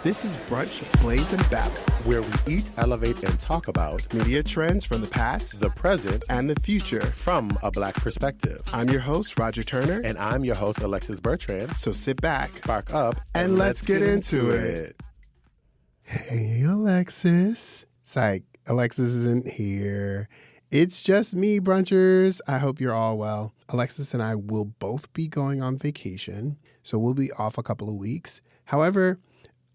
This is Brunch, Blaze, and Babble, where we eat, elevate, and talk about media trends from the past, the present, and the future from a Black perspective. I'm your host, Roger Turner. And I'm your host, Alexis Bertrand. So sit back, spark up, and let's get into it. Hey, Alexis. Psych, Alexis isn't here. It's just me, brunchers. I hope you're all well. Alexis and I will both be going on vacation, so we'll be off a couple of weeks. However,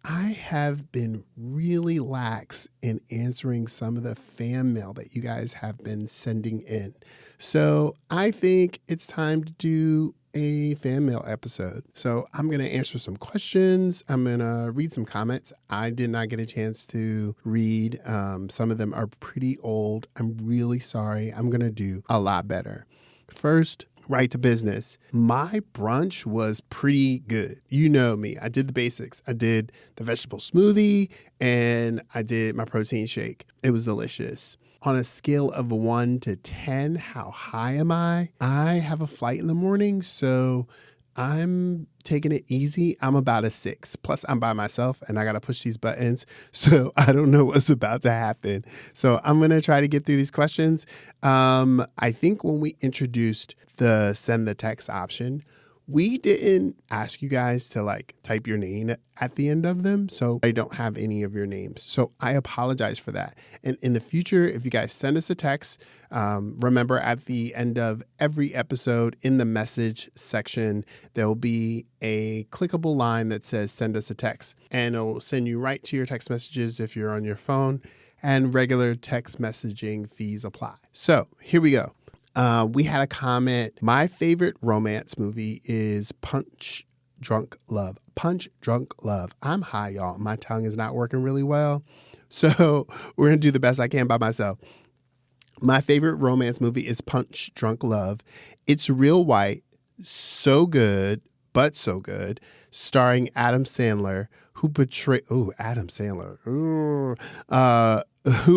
I have been really lax in answering some of the fan mail that you guys have been sending in. So I think it's time to do a fan mail episode. So I'm going to answer some questions. I'm going to read some comments. I did not get a chance to read. Some of them are pretty old. I'm really sorry. I'm going to do a lot better. First, right to business. My brunch was pretty good. You know me. I did the basics. I did the vegetable smoothie and I did my protein shake. It was delicious. On a scale of 1 to 10, how high am I? I have a flight in the morning, so I'm taking it easy. I'm about a 6. Plus, I'm by myself and I got to push these buttons. So I don't know what's about to happen. So I'm going to try to get through these questions. I think when we introduced the send the text option, we didn't ask you guys to type your name at the end of them. So I don't have any of your names. So I apologize for that. And in the future, if you guys send us a text, remember at the end of every episode in the message section, there'll be a clickable line that says send us a text. And it'll send you right to your text messages if you're on your phone, and regular text messaging fees apply. So here we go. We had a comment. My favorite romance movie is Punch Drunk Love. Punch Drunk Love. I'm high, y'all. My tongue is not working really well. So we're going to do the best I can by myself. My favorite romance movie is Punch Drunk Love. It's real white, so good, but so good, starring Adam Sandler, who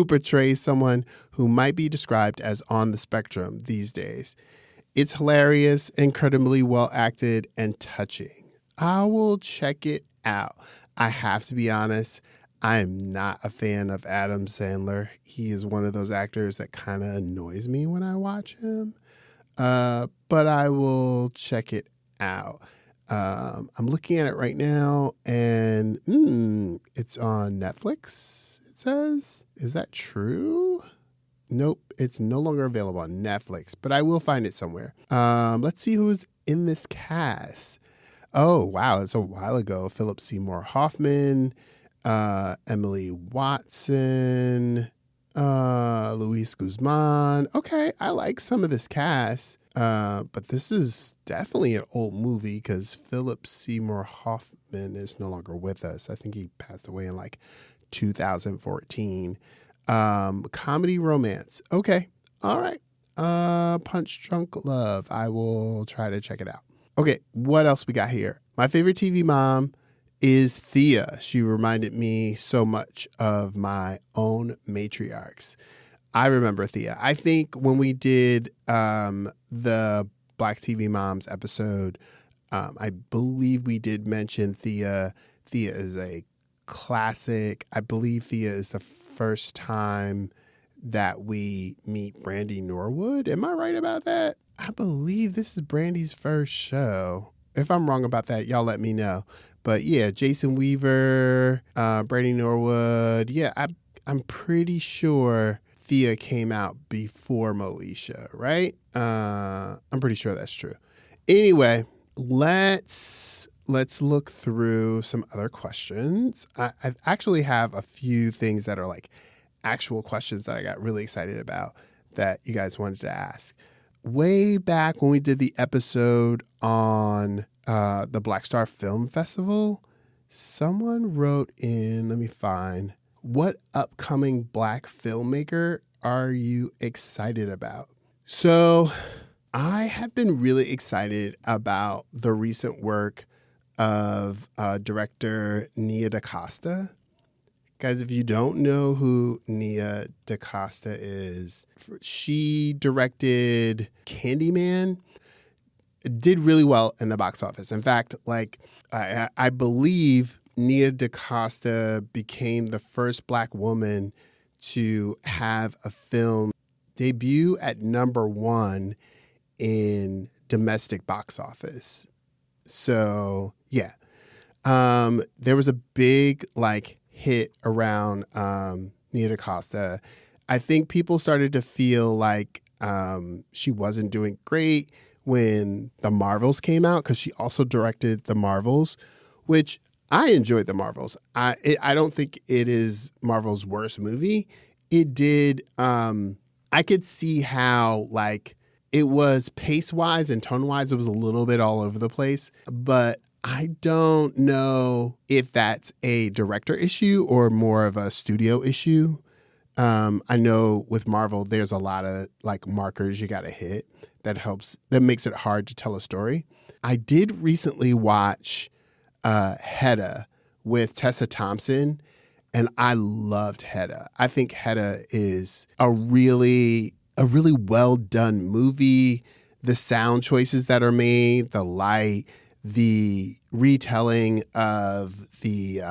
portrays someone who might be described as on the spectrum these days. It's hilarious, incredibly well acted, and touching. I will check it out. I have to be honest, I am not a fan of Adam Sandler. He is one of those actors that kind of annoys me when I watch him. But I will check it out. I'm looking at it right now, and it's on Netflix, it says. Is that true? Nope, it's no longer available on Netflix, but I will find it somewhere. Let's see who's in this cast. Oh, wow, it's a while ago. Philip Seymour Hoffman, Emily Watson, Luis Guzman. Okay, I like some of this cast. But this is definitely an old movie because Philip Seymour Hoffman is no longer with us. I think he passed away in 2014. Comedy romance. Okay. All right. Punch Drunk Love. I will try to check it out. Okay. What else we got here? My favorite TV mom is Thea. She reminded me so much of my own matriarchs. I remember Thea. I think when we did the Black TV Moms episode, I believe we did mention Thea. Thea is a classic. I believe Thea is the first time that we meet Brandy Norwood. Am I right about that? I believe this is Brandy's first show. If I'm wrong about that, y'all let me know. But yeah, Jason Weaver, Brandy Norwood. Yeah, I'm pretty sure Thea came out before Moesha, right? I'm pretty sure that's true. Anyway, let's look through some other questions. I actually have a few things that are actual questions that I got really excited about that you guys wanted to ask. Way back when we did the episode on the Black Star Film Festival, someone wrote in, let me find, what upcoming Black filmmaker are you excited about? So I have been really excited about the recent work of director Nia DaCosta. Guys, if you don't know who Nia DaCosta is, she directed Candyman, did really well in the box office. In fact, I believe Nia DaCosta became the first Black woman to have a film debut at #1 in domestic box office. So, yeah. There was a big hit around Nia DaCosta. I think people started to feel like she wasn't doing great when The Marvels came out, because she also directed The Marvels, which I enjoyed. The Marvels. I don't think it is Marvel's worst movie. It did. I could see how it was pace-wise and tone-wise, it was a little bit all over the place. But I don't know if that's a director issue or more of a studio issue. I know with Marvel, there's a lot of markers you got to hit that makes it hard to tell a story. I did recently watch Hedda with Tessa Thompson, and I loved Hedda. I think Hedda is a really well done movie. The sound choices that are made, the light, the retelling of the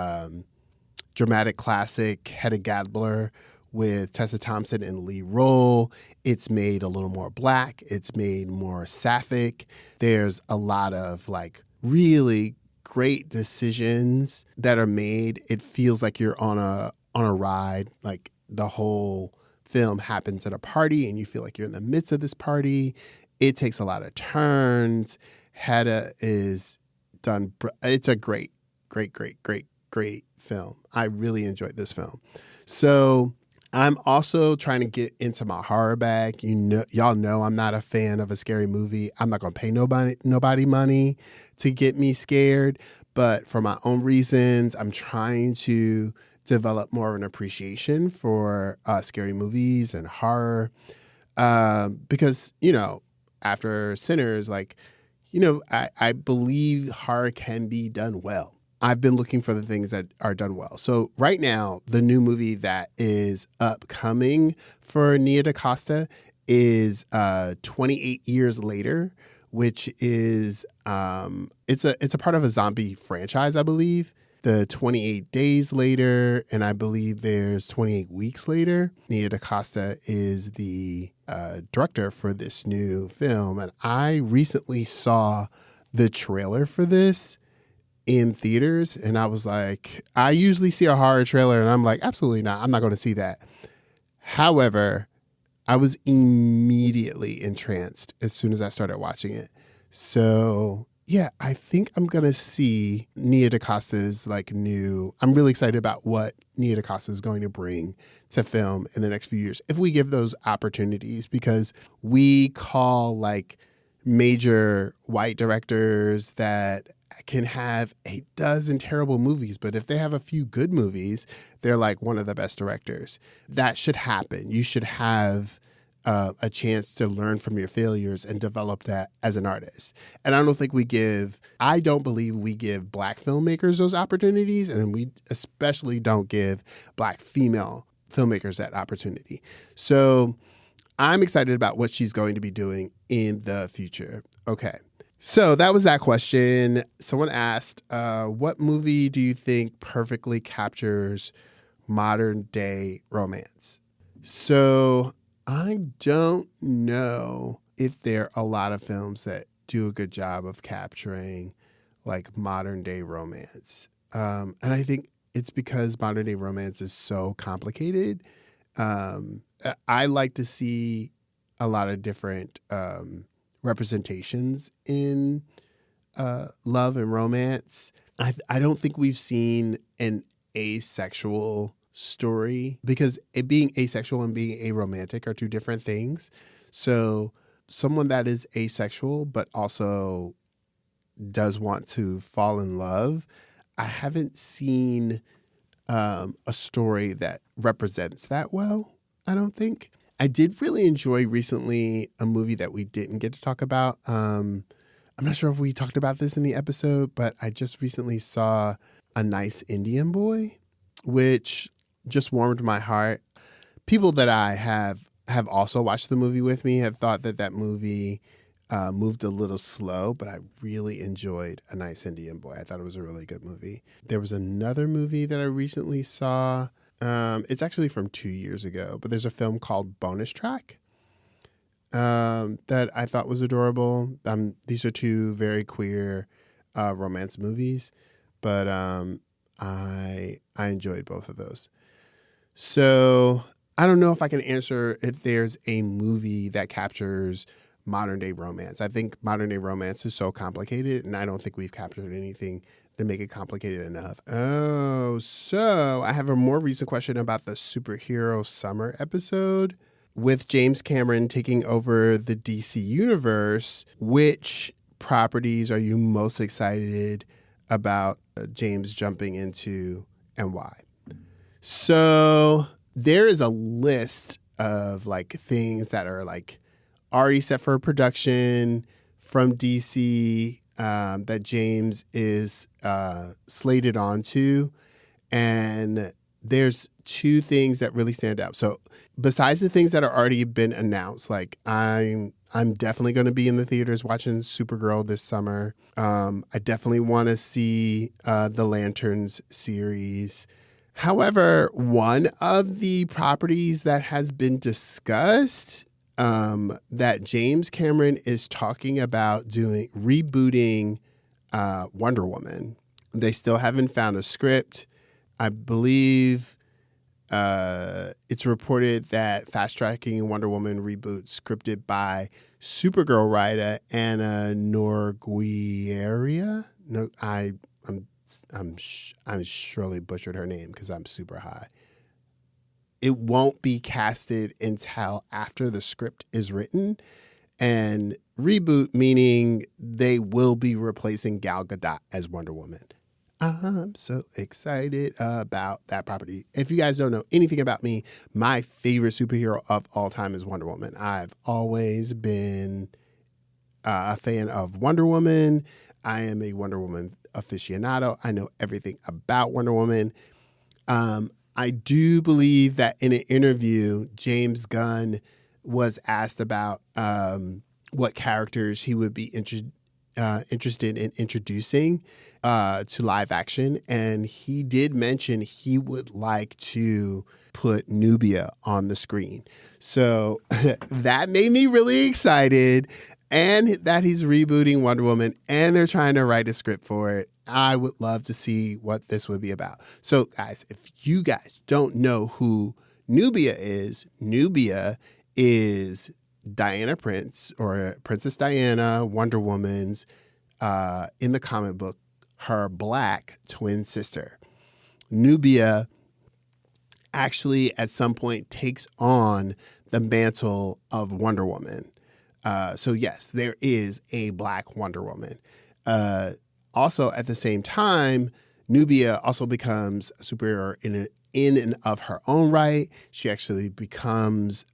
dramatic classic Hedda Gabler with Tessa Thompson and Lee Roll. It's made a little more Black. It's made more sapphic. There's a lot of really great decisions that are made. It feels like you're on a ride. The whole film happens at a party and you feel like you're in the midst of this party. It takes a lot of turns. Hedda is done. It's a great film. I really enjoyed this film. So I'm also trying to get into my horror bag. Y'all know I'm not a fan of a scary movie. I'm not going to pay nobody money to get me scared. But for my own reasons, I'm trying to develop more of an appreciation for scary movies and horror. Because, after Sinners, I believe horror can be done well. I've been looking for the things that are done well. So right now, the new movie that is upcoming for Nia DaCosta is 28 Years Later, which is it's a part of a zombie franchise, I believe. The 28 Days Later, and I believe there's 28 Weeks Later. Nia DaCosta is the director for this new film, and I recently saw the trailer for this in theaters, and I was like, I usually see a horror trailer and I'm like, absolutely not, I'm not going to see that. However, I was immediately entranced as soon as I started watching it. So yeah, I think I'm going to see Nia DaCosta's new, I'm really excited about what Nia DaCosta is going to bring to film in the next few years, if we give those opportunities, because we call major white directors that can have a dozen terrible movies, but if they have a few good movies, they're one of the best directors. That should happen. You should have a chance to learn from your failures and develop that as an artist. And I don't believe we give Black filmmakers those opportunities, and we especially don't give Black female filmmakers that opportunity. So I'm excited about what she's going to be doing in the future. Okay. So that was that question. Someone asked, what movie do you think perfectly captures modern day romance? So I don't know if there are a lot of films that do a good job of capturing modern day romance. And I think it's because modern day romance is so complicated. I like to see a lot of different representations in love and romance. I don't think we've seen an asexual story, because it being asexual and being aromantic are two different things. So someone that is asexual but also does want to fall in love, I haven't seen a story that represents that well, I don't think. I did really enjoy recently a movie that we didn't get to talk about. I'm not sure if we talked about this in the episode, but I just recently saw A Nice Indian Boy, which just warmed my heart. People that I have also watched the movie with me have thought that movie moved a little slow, but I really enjoyed A Nice Indian Boy. I thought it was a really good movie. There was another movie that I recently saw. It's actually from 2 years ago, but there's a film called Bonus Track that I thought was adorable. These are two very queer romance movies, but I enjoyed both of those. So I don't know if I can answer if there's a movie that captures modern day romance. I think modern day romance is so complicated, and I don't think we've captured anything to make it complicated enough. Oh, so I have a more recent question about the superhero summer episode. With James Cameron taking over the DC universe, which properties are you most excited about James jumping into and why? So there is a list of like things that are like already set for production from DC that James is slated onto. And there's two things that really stand out. So besides the things that are already been announced, like I'm definitely going to be in the theaters watching Supergirl this summer. I definitely want to see the Lanterns series. However, one of the properties that has been discussed that James Cameron is talking about rebooting Wonder Woman. They still haven't found a script. I believe it's reported that Fast Tracking Wonder Woman reboot scripted by Supergirl writer Anna Nogueira. No, I'm surely butchered her name because I'm super high. It won't be casted until after the script is written, and reboot meaning they will be replacing Gal Gadot as Wonder Woman. I'm so excited about that property. If you guys don't know anything about me, my favorite superhero of all time is Wonder Woman. I've always been a fan of Wonder Woman. I am a Wonder Woman aficionado. I know everything about Wonder Woman. I do believe that in an interview, James Gunn was asked about what characters he would be interested in introducing to live action. And he did mention he would like to put Nubia on the screen. So that made me really excited. And that he's rebooting Wonder Woman and they're trying to write a script for it. I would love to see what this would be about. So guys, if you guys don't know who Nubia is Diana Prince, or Princess Diana, Wonder Woman's, in the comic book, her black twin sister. Nubia actually at some point takes on the mantle of Wonder Woman. So yes, there is a black Wonder Woman. Also at the same time, Nubia also becomes a superhero in and of her own right. She actually becomes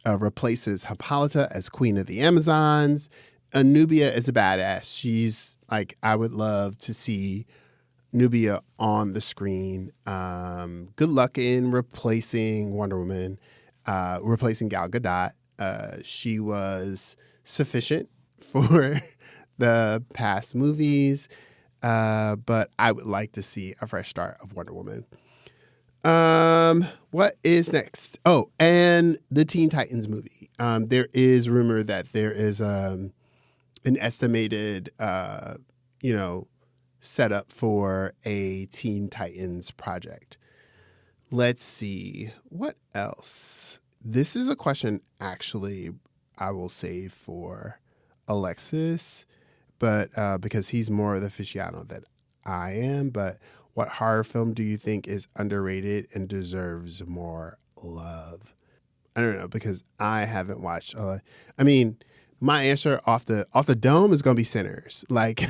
replaces Hippolyta as Queen of the Amazons. Nubia is a badass. She's like, I would love to see Nubia on the screen. Good luck in replacing Wonder Woman, replacing Gal Gadot. She was sufficient for the past movies, but I would like to see a fresh start of Wonder Woman. What is next? Oh, and the Teen Titans movie. There is rumor that there is an estimated, setup for a Teen Titans project. Let's see. What else? This is a question, actually, I will save for Alexis, but because he's more of the aficionado than I am. But what horror film do you think is underrated and deserves more love? I don't know, because I haven't watched. My answer off the dome is going to be Sinners. Like,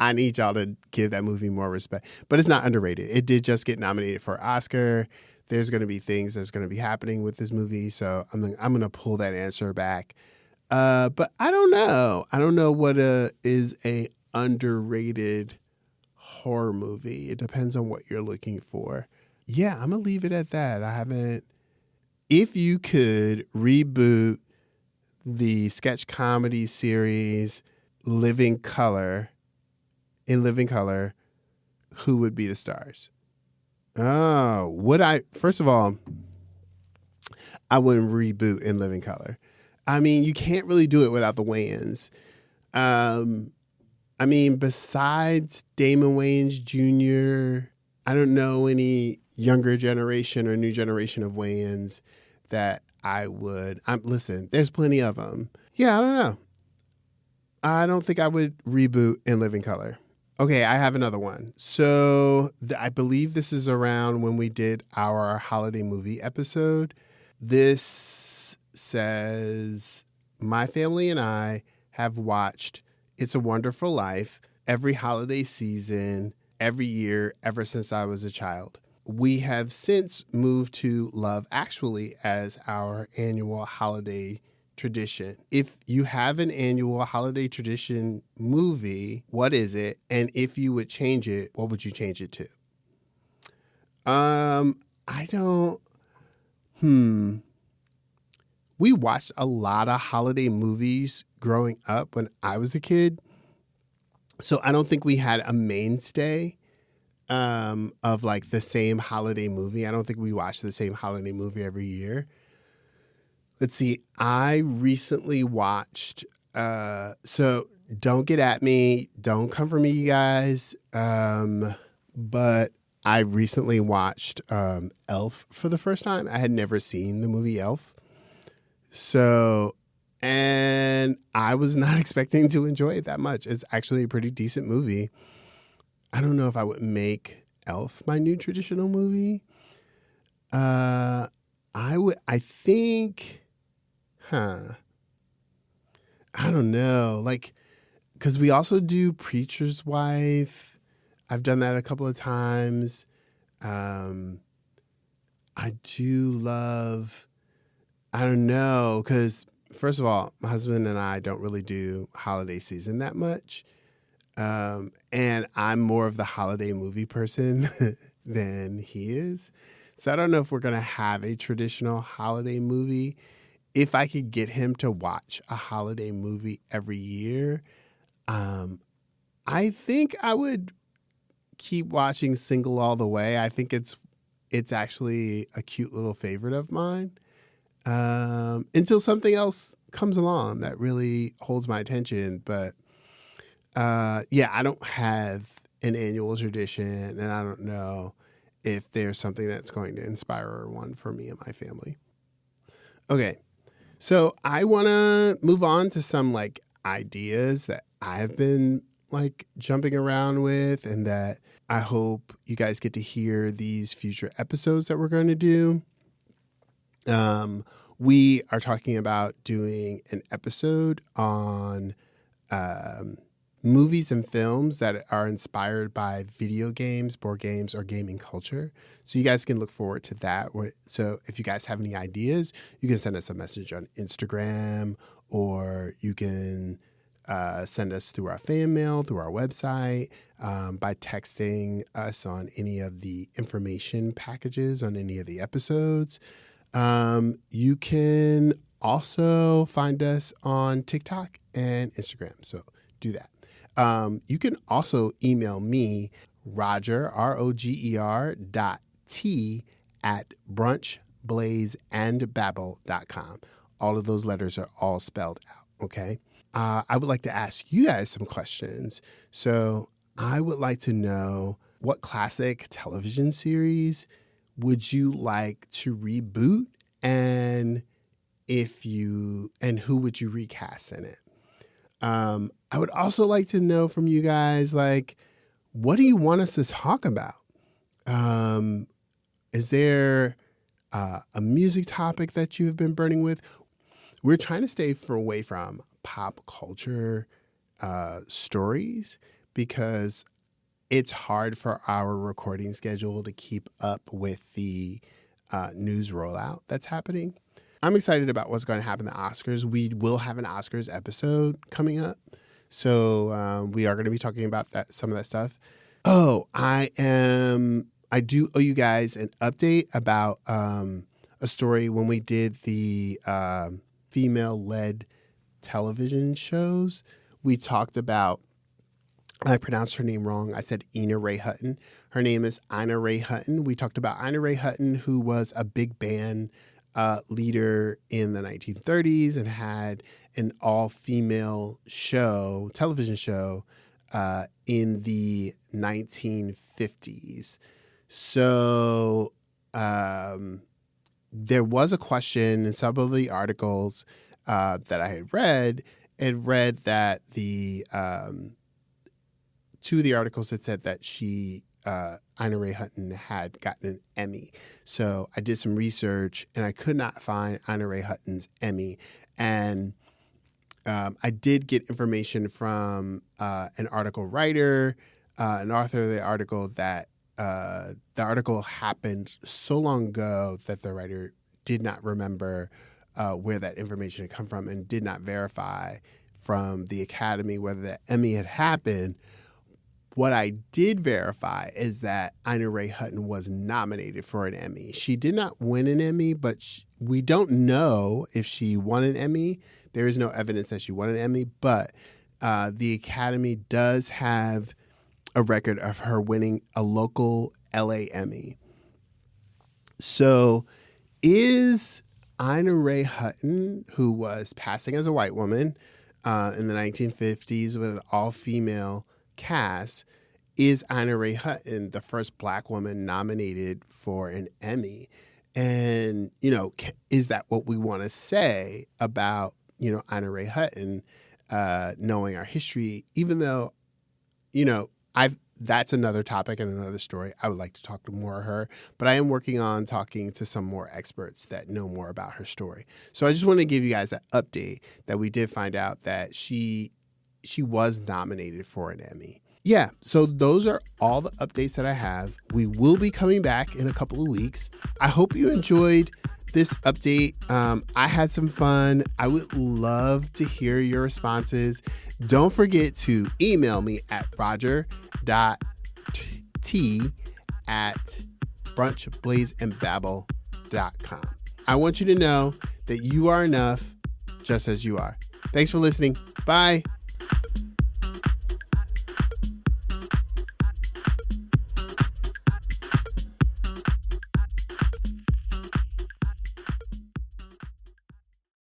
I need y'all to give that movie more respect. But it's not underrated. It did just get nominated for Oscar. There's going to be things that's going to be happening with this movie, so I'm going to pull that answer back. But I don't know. I don't know what is a underrated horror movie. It depends on what you're looking for. Yeah, I'm going to leave it at that. If you could reboot the sketch comedy series Living Color, who would be the stars? Oh, first of all, I wouldn't reboot In Living Color. I mean, you can't really do it without the Wayans. I mean, besides Damon Wayans Jr., I don't know any younger generation or new generation of Wayans that I would. Listen, there's plenty of them. Yeah, I don't know. I don't think I would reboot In Living Color. Okay, I have another one. So I believe this is around when we did our holiday movie episode. This says, my family and I have watched It's a Wonderful Life every holiday season, every year, ever since I was a child. We have since moved to Love Actually as our annual holiday tradition. If you have an annual holiday tradition movie, what is it? And if you would change it, what would you change it to? I don't. We watched a lot of holiday movies growing up when I was a kid. So I don't think we had a mainstay of like the same holiday movie. I don't think we watched the same holiday movie every year. Let's see. I recently watched, so don't get at me. Don't come for me, you guys. But I recently watched Elf for the first time. I had never seen the movie Elf. So, and I was not expecting to enjoy it that much. It's actually a pretty decent movie. I don't know if I would make Elf my new traditional movie. I think, I don't know. Like, because we also do Preacher's Wife. I've done that a couple of times. I do love, I don't know, because first of all, my husband and I don't really do holiday season that much. And I'm more of the holiday movie person than he is. So I don't know if we're going to have a traditional holiday movie. If I could get him to watch a holiday movie every year, I think I would keep watching Single All the Way. I think it's actually a cute little favorite of mine. Until something else comes along that really holds my attention. But yeah, I don't have an annual tradition, and I don't know if there's something that's going to inspire one for me and my family. Okay, so I want to move on to some like ideas that I've been like jumping around with, and that I hope you guys get to hear these future episodes that we're going to do. We are talking about doing an episode on movies and films that are inspired by video games, board games, or gaming culture. So you guys can look forward to that. So if you guys have any ideas, you can send us a message on Instagram, or you can send us through our fan mail, through our website, by texting us on any of the information packages on any of the episodes. You can also find us on TikTok and Instagram. So do that. You can also email me, Roger, ROGER .T @brunchblazeandbabble.com. All of those letters are all spelled out. Okay. I would like to ask you guys some questions. So I would like to know, what classic television series would you like to reboot, and who would you recast in it? I would also like to know from you guys, like, what do you want us to talk about? Is there a music topic that you've been burning with? We're trying to stay away from pop culture stories, because it's hard for our recording schedule to keep up with the news rollout that's happening. I'm excited about what's going to happen at the Oscars. We will have an Oscars episode coming up. So we are going to be talking about some of that stuff. Oh, I do owe you guys an update about a story when we did the female-led television shows. We talked about, I pronounced her name wrong. I said Ina Ray Hutton. Her name is Ina Ray Hutton. We talked about Ina Ray Hutton, who was a big band leader in the 1930s and had an all-female show, television show, in the 1950s. So there was a question in some of the articles that I had read. It read that two of the articles had said that Ina Ray Hutton had gotten an Emmy. So I did some research and I could not find Ina Ray Hutton's Emmy. And I did get information from an article writer, an author of the article, that the article happened so long ago that the writer did not remember where that information had come from and did not verify from the Academy whether the Emmy had happened. What I did verify is that Ina Ray Hutton was nominated for an Emmy. She did not win an Emmy, but we don't know if she won an Emmy. There is no evidence that she won an Emmy, but the Academy does have a record of her winning a local LA Emmy. So is Ina Ray Hutton, who was passing as a white woman in the 1950s with an all-female cast, is Ina Ray Hutton the first Black woman nominated for an Emmy? And, is that what we want to say about, Ina Ray Hutton, knowing our history, even though, that's another topic and another story. I would like to talk to more of her, but I am working on talking to some more experts that know more about her story. So I just want to give you guys an update that we did find out that she was nominated for an Emmy. Yeah, so those are all the updates that I have. We will be coming back in a couple of weeks. I hope you enjoyed this update. I had some fun. I would love to hear your responses. Don't forget to email me at roger.t@brunchblazeandbabble.com. I want you to know that you are enough just as you are. Thanks for listening. Bye.